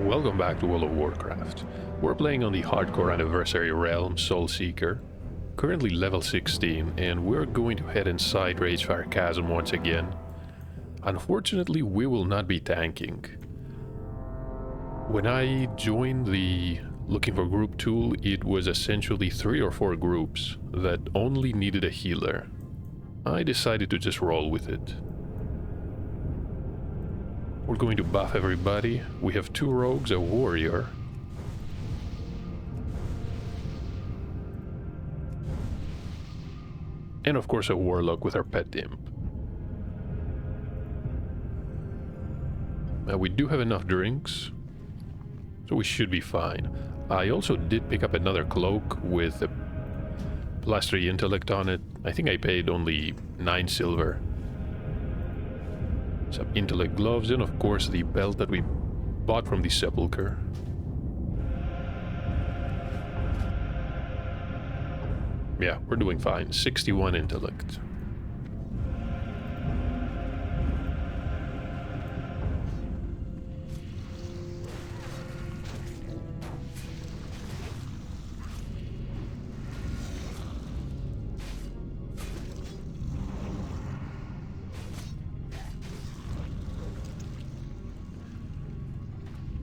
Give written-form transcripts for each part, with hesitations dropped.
Welcome back to World of Warcraft. We're playing on the hardcore anniversary realm, Soulseeker, currently level 16, and we're going to head inside Ragefire Chasm once again. Unfortunately, we will not be tanking. When I joined the looking for group tool, it was essentially 3 or 4 groups that only needed a healer. I decided to just roll with it. We're going to buff everybody. We have 2 rogues, a warrior, and of course a warlock with our pet imp. We do have enough drinks, so we should be fine. I also did pick up another cloak with a +3 intellect on it. I think I paid only 9 silver. Some intellect gloves, and of course the belt that we bought from the sepulcher. Yeah, we're doing fine. 61 intellect.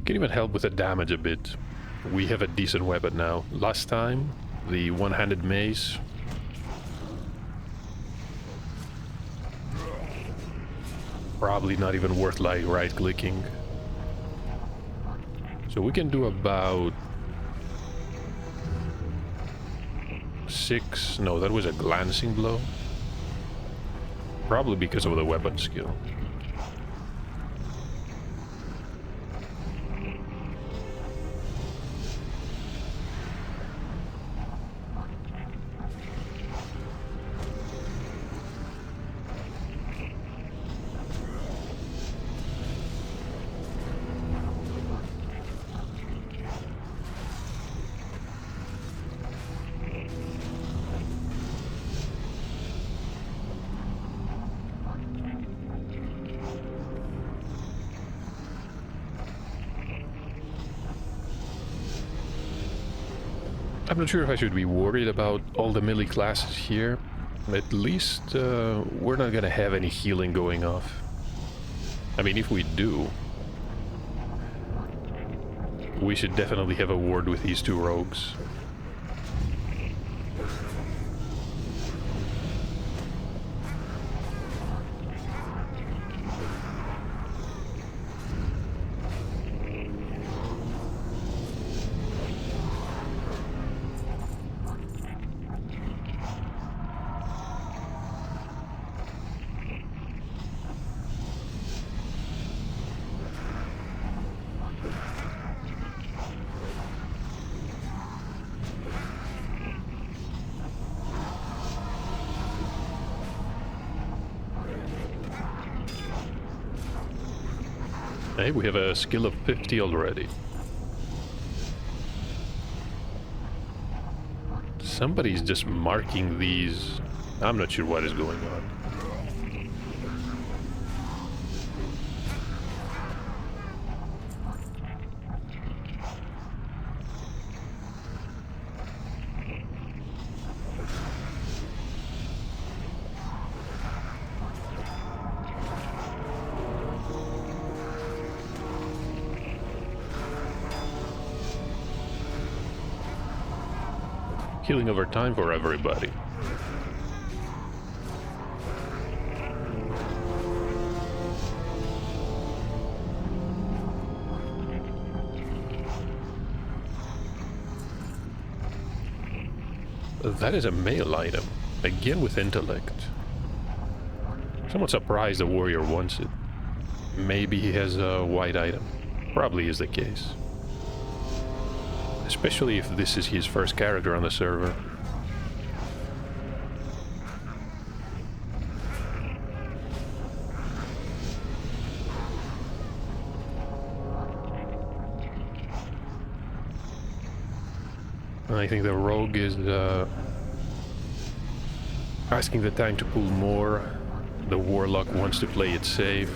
Can even help with the damage a bit. We have a decent weapon now. Last time, the one-handed mace. Probably not even worth like right-clicking. So we can do about 6. No, that was a glancing blow. Probably because of the weapon skill. I'm not sure if I should be worried about all the melee classes here. At least we're not gonna have any healing going off. I mean, if we do, we should definitely have a ward with these 2 rogues. Hey, we have a skill of 50 already. Somebody's just marking these. I'm not sure what is going on. Healing over time for everybody. That is a male item, again with intellect. Somewhat surprised the warrior wants it. Maybe he has a white item. Probably is the case. Especially if this is his first character on the server. I think the rogue is asking the tank to pull more. The warlock wants to play it safe.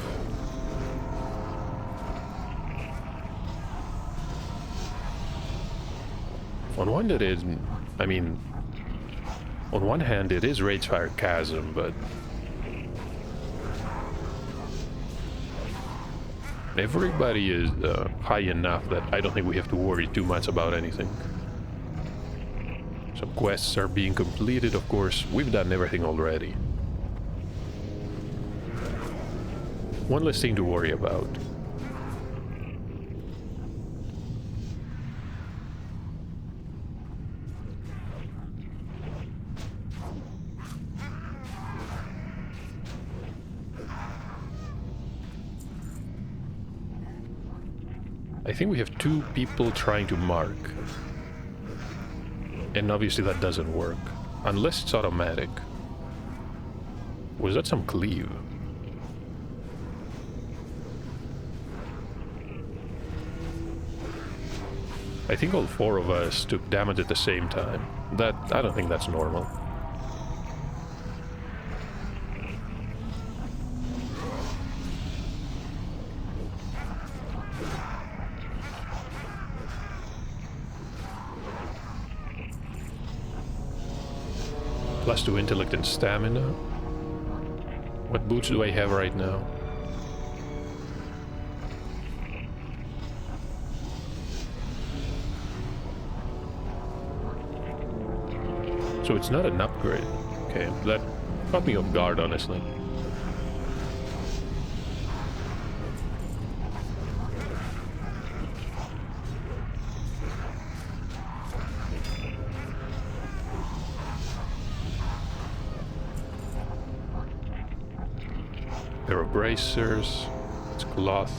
On one that is, I mean, on one hand it is Ragefire Chasm, but everybody is high enough that I don't think we have to worry too much about anything. Some quests are being completed, of course. We've done everything already. One less thing to worry about. I think we have 2 people trying to mark. And obviously that doesn't work. Unless it's automatic. Was that some cleave? I think all 4 of us took damage at the same time. I don't think that's normal. +2 intellect and stamina. What boots do I have right now? So it's not an upgrade. Okay, that caught me off guard, honestly. There are bracers. It's cloth.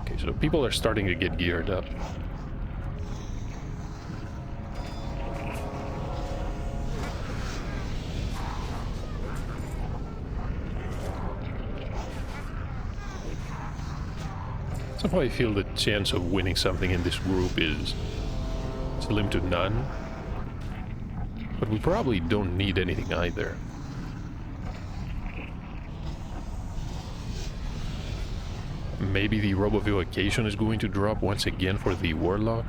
Okay, so people are starting to get geared up. Somehow I feel the chance of winning something in this group is slim to none. But we probably don't need anything either. Maybe the robe of evocation is going to drop once again for the warlock.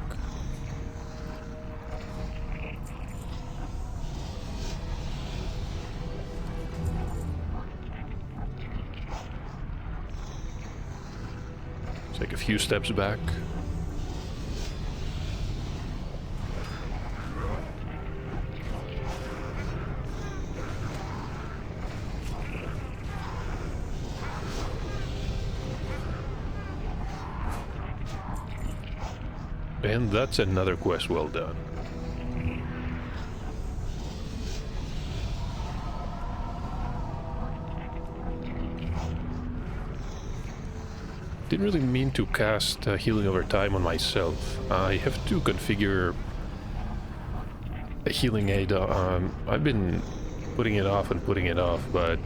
Take a few steps back. And that's another quest well done. Didn't really mean to cast healing over time on myself. I have to configure a healing aid. I've been putting it off and putting it off, but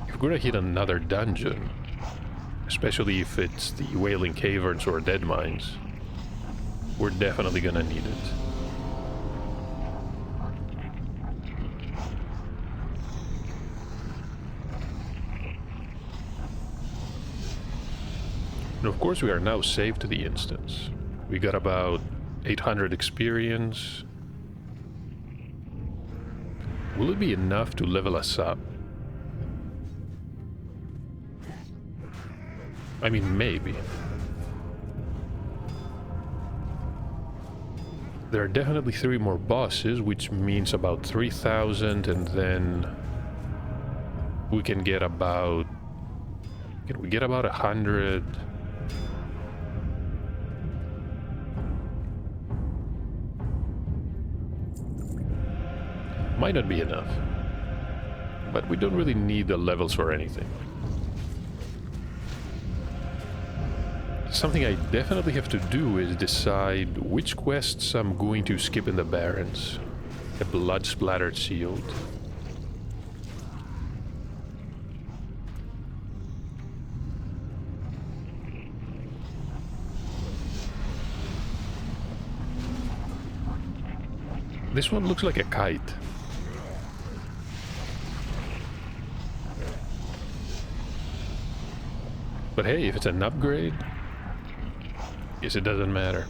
if we're gonna hit another dungeon, especially if it's the Wailing Caverns or Dead Mines, we're definitely gonna need it. And of course we are now saved to the instance. We got about 800 experience. Will it be enough to level us up? I mean, maybe. There are definitely 3 more bosses, which means about 3,000, and then we can get about... Can we get about 100? Might not be enough. But we don't really need the levels for anything. Something I definitely have to do is decide which quests I'm going to skip in the Barrens. A blood-splattered shield. This one looks like a kite. But hey, if it's an upgrade, guess it doesn't matter.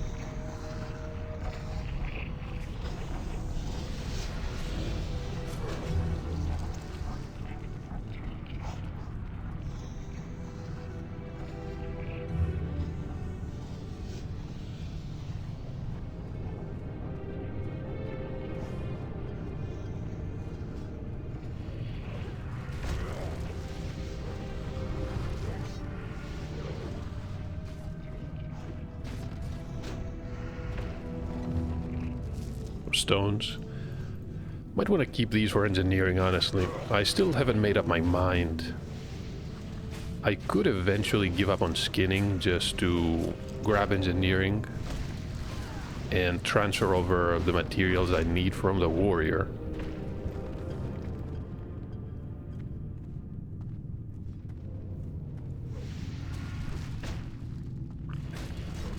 Stones. Might want to keep these for engineering, honestly. I still haven't made up my mind. I could eventually give up on skinning just to grab engineering and transfer over the materials I need from the warrior.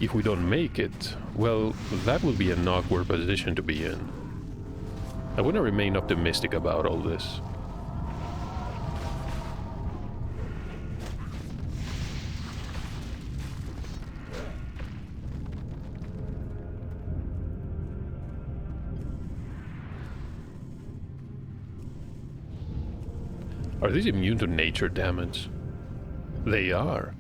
If we don't make it, well, that would be an awkward position to be in. I want to remain optimistic about all this. Are these immune to nature damage? They are.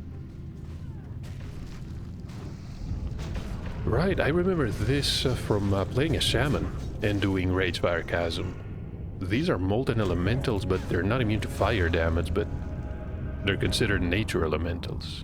Right, I remember this from playing a shaman and doing Ragefire Chasm. These are molten elementals, but they're not immune to fire damage, but they're considered nature elementals.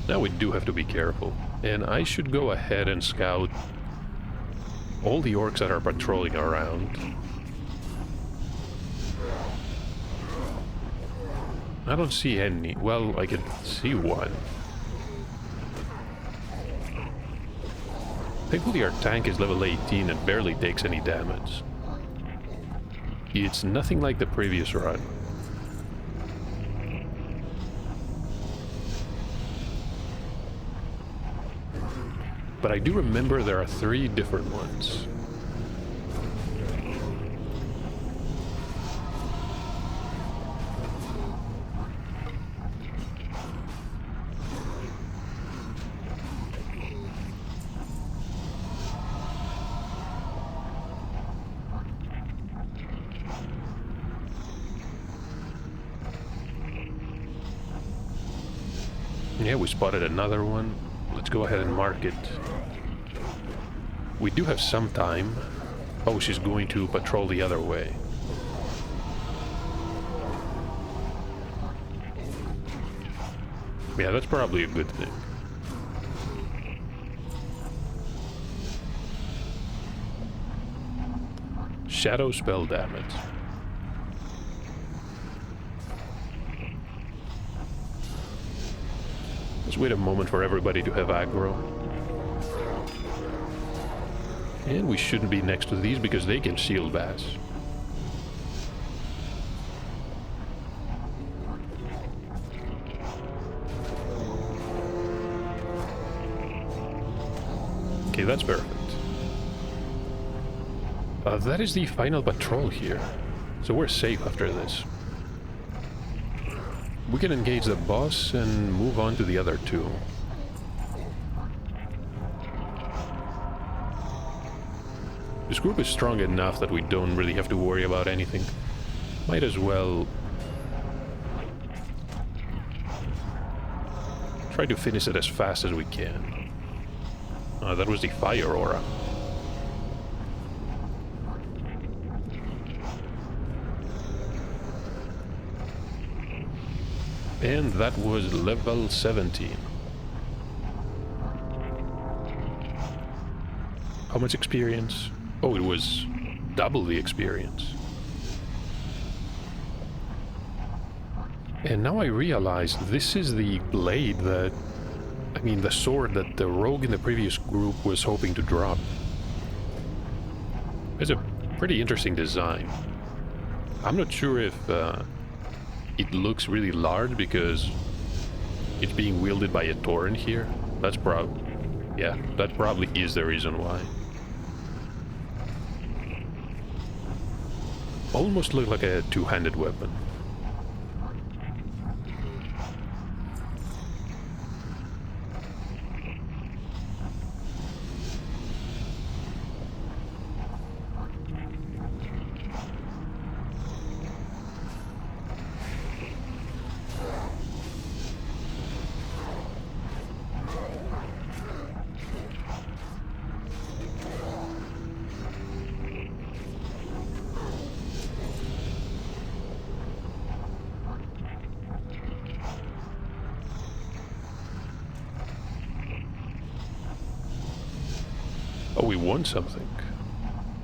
Now we do have to be careful, and I should go ahead and scout all the orcs that are patrolling around. I don't see any. Well, I can see one. Thankfully our tank is level 18 and barely takes any damage. It's nothing like the previous run. But I do remember there are 3 different ones. Yeah, we spotted another one. Let's go ahead and mark it. We do have some time. Oh, she's going to patrol the other way. Yeah, that's probably a good thing. Shadow spell damage. Let's wait a moment for everybody to have aggro. And we shouldn't be next to these because they can shield bash. Okay, that's perfect. That is the final patrol here. So we're safe after this. We can engage the boss and move on to the other 2. This group is strong enough that we don't really have to worry about anything. Might as well try to finish it as fast as we can. That was the fire aura. And that was level 17. How much experience? Oh, it was double the experience. And now I realize this is the blade that I I mean, the sword that the rogue in the previous group was hoping to drop. It's a pretty interesting design. I'm not sure if it looks really large because it's being wielded by a Tauren here. That's yeah, that probably is the reason why. Almost look like a two-handed weapon. Oh, we won something.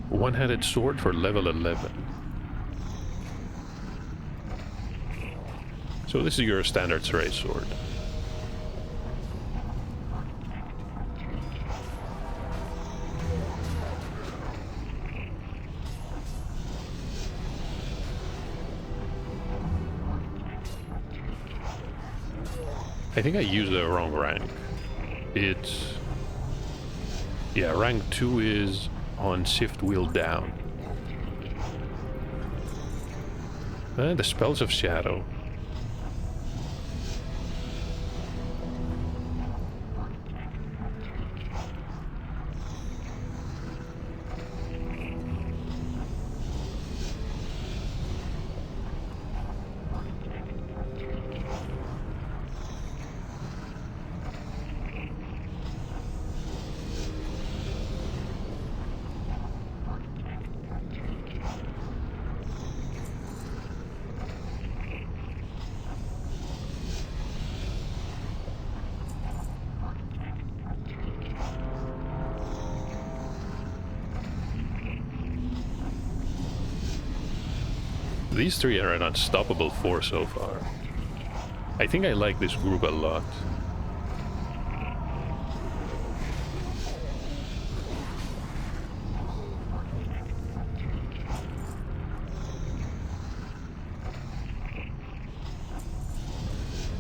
One-handed sword for level 11. So this is your standard straight sword. I think I used the wrong rank. It's... yeah, rank 2 is on shift wheel down. And the spells of shadow. These three are an unstoppable force so far. I think I like this group a lot.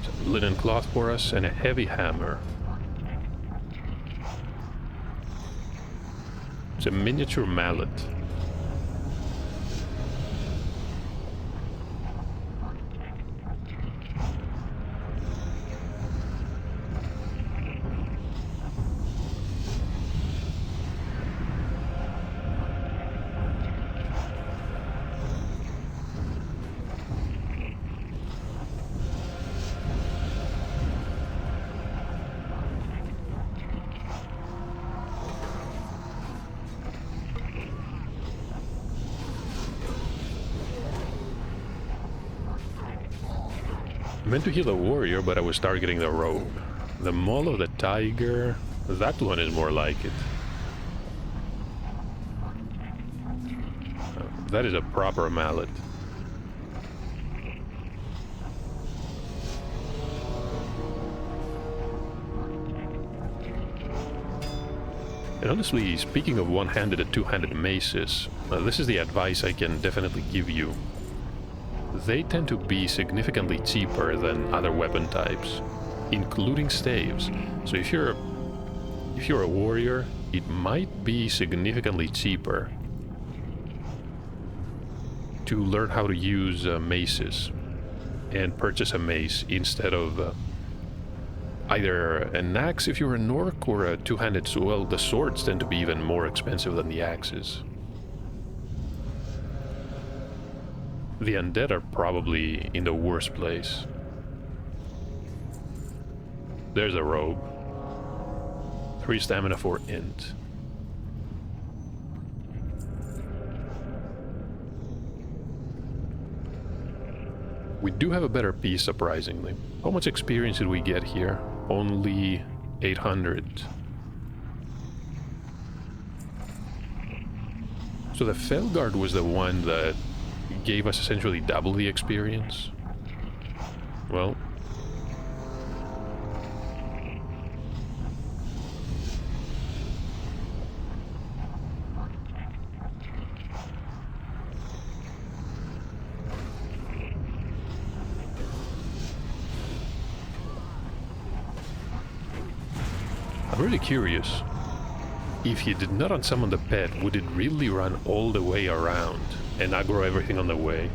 Some linen cloth for us and a heavy hammer. It's a miniature mallet. I meant to heal a warrior, but I was targeting the rogue. The Maul of the Tiger, that one is more like it. That is a proper mallet. And honestly, speaking of one-handed and two-handed maces, this is the advice I can definitely give you. They tend to be significantly cheaper than other weapon types, including staves. So if you're a warrior, it might be significantly cheaper to learn how to use maces and purchase a mace instead of either an axe if you're a Nork or a two-handed sword. Well, the swords tend to be even more expensive than the axes. The undead are probably in the worst place. There's a rogue. 3 stamina for int. We do have a better piece, surprisingly. How much experience did we get here? Only 800. So the Felguard was the one that gave us essentially double the experience. Well, I'm really curious. If he did not unsummon the pet, would it really run all the way around and aggro everything on the way?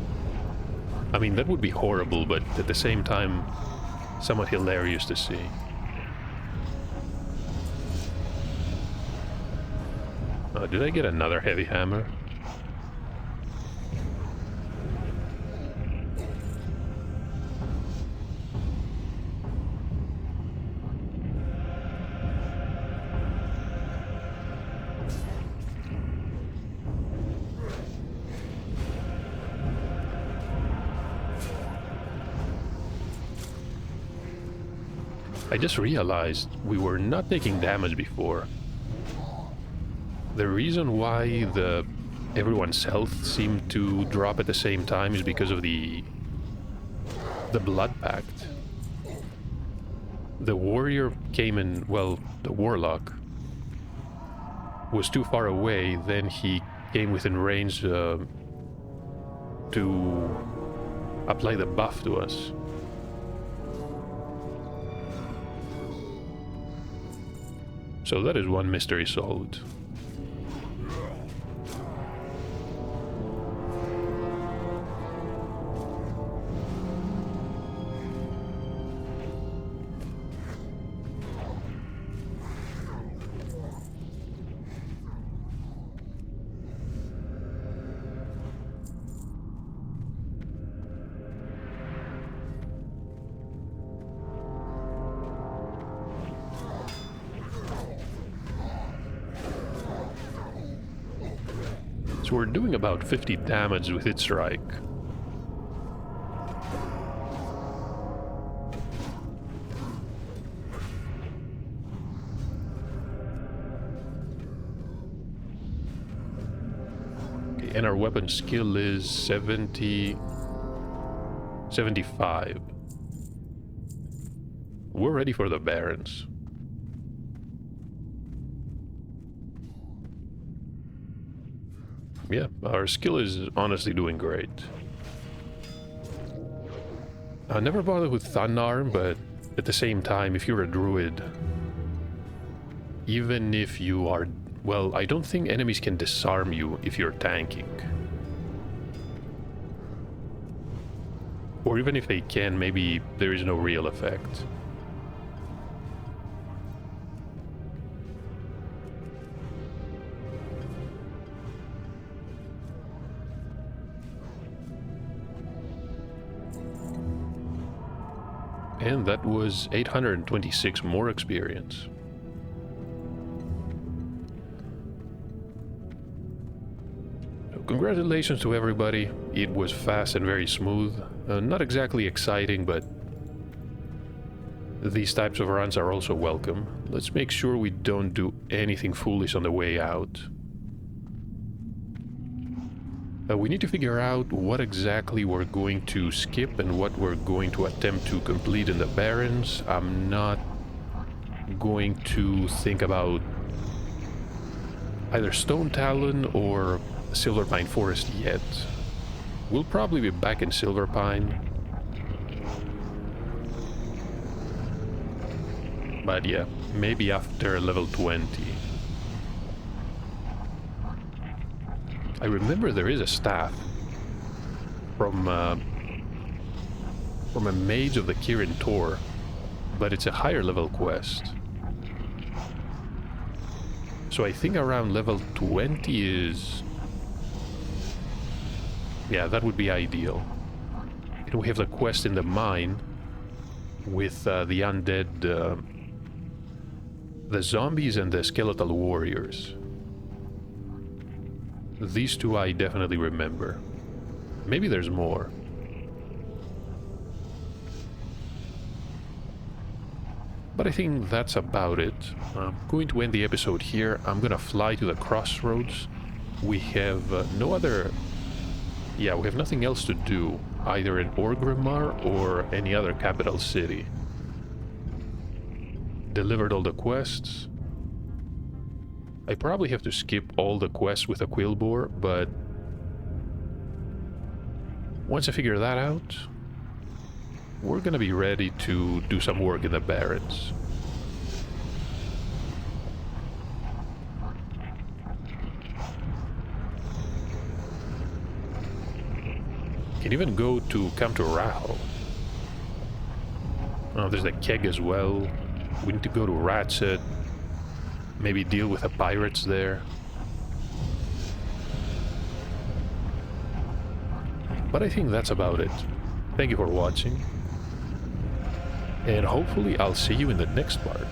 I mean, that would be horrible, but at the same time, somewhat hilarious to see. Did I get another heavy hammer? I just realized we were not taking damage before. The reason why everyone's health seemed to drop at the same time is because of the blood pact. The warrior came in, well, the warlock was too far away, then he came within range to apply the buff to us. So that is one mystery solved. So we're doing about 50 damage with its strike. Okay, and our weapon skill is 75. We're ready for the Barons. Yeah, our skill is honestly doing great. I never bothered with Thunarm, but at the same time, if you're a druid, even if you are... Well, I don't think enemies can disarm you if you're tanking. Or even if they can, maybe there is no real effect. And that was 826 more experience. So congratulations to everybody. It was fast and very smooth. Not exactly exciting, but these types of runs are also welcome. Let's make sure we don't do anything foolish on the way out. We need to figure out what exactly we're going to skip and what we're going to attempt to complete in the Barrens. I'm not going to think about either Stone Talon or Silverpine Forest yet. We'll probably be back in Silverpine. But yeah, maybe after level 20. I remember there is a staff from a mage of the Kirin Tor, but it's a higher level quest. So I think around level 20 is... Yeah, that would be ideal. And we have the quest in the mine with the undead, the zombies and the skeletal warriors. These two I definitely remember. Maybe there's more. But I think that's about it. I'm going to end the episode here. I'm gonna fly to the crossroads. We have no other... Yeah, we have nothing else to do, either in Orgrimmar or any other capital city. Delivered all the quests. I probably have to skip all the quests with a Quillbore, but once I figure that out, we're gonna be ready to do some work in the Barrens. Can even go to come to Rahel. Oh, there's the keg as well. We need to go to Ratchet. Maybe deal with the pirates there. But I think that's about it. Thank you for watching. And hopefully I'll see you in the next part.